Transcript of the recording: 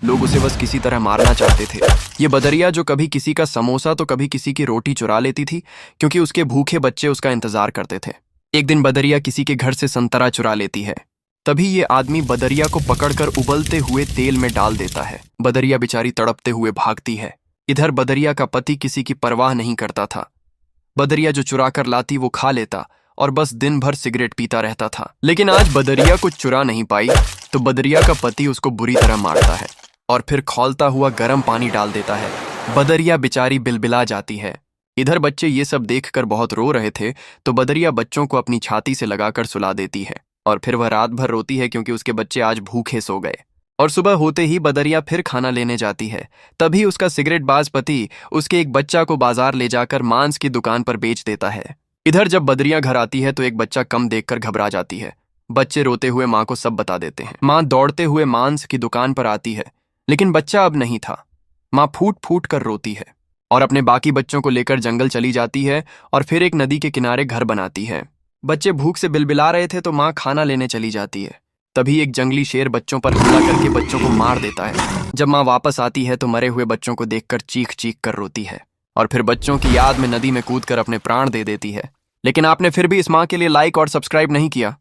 लोग उसे बस किसी तरह मारना चाहते थे। ये बदरिया जो कभी किसी का समोसा तो कभी किसी की रोटी चुरा लेती थी, क्योंकि उसके भूखे बच्चे उसका इंतजार करते थे। एक दिन बदरिया किसी के घर से संतरा चुरा लेती है। तभी ये आदमी बदरिया को पकड़कर उबलते हुए तेल में डाल देता है। बदरिया बेचारी तड़पते हुए भागती है। इधर बदरिया का पति किसी की परवाह नहीं करता था। बदरिया जो चुरा कर लाती वो खा लेता और बस दिन भर सिगरेट पीता रहता था। लेकिन आज बदरिया कुछ चुरा नहीं पाई, तो बदरिया का पति उसको बुरी तरह मारता है और फिर खौलता हुआ गर्म पानी डाल देता है। बदरिया बेचारी बिलबिला जाती है। इधर बच्चे ये सब देखकर बहुत रो रहे थे, तो बदरिया बच्चों को अपनी छाती से लगाकर सुला देती है और फिर वह रात भर रोती है, क्योंकि उसके बच्चे आज भूखे सो गए। और सुबह होते ही बदरिया फिर खाना लेने जाती है। तभी उसका सिगरेटबाज पति उसके एक बच्चा को बाजार ले जाकर मांस की दुकान पर बेच देता है। इधर जब बदरिया घर आती है तो एक बच्चा कम देखकर घबरा जाती है। बच्चे रोते हुए माँ को सब बता देते हैं। माँ दौड़ते हुए मांस की दुकान पर आती है, लेकिन बच्चा अब नहीं था। माँ फूट फूट कर रोती है और अपने बाकी बच्चों को लेकर जंगल चली जाती है और फिर एक नदी के किनारे घर बनाती है। बच्चे भूख से बिलबिला रहे थे तो माँ खाना लेने चली जाती है। तभी एक जंगली शेर बच्चों पर हमला करके बच्चों को मार देता है। जब माँ वापस आती है तो मरे हुए बच्चों को देखकर चीख चीख कर रोती है और फिर बच्चों की याद में नदी में कूदकर अपने प्राण दे देती है। लेकिन आपने फिर भी इस माँ के लिए लाइक और सब्सक्राइब नहीं किया।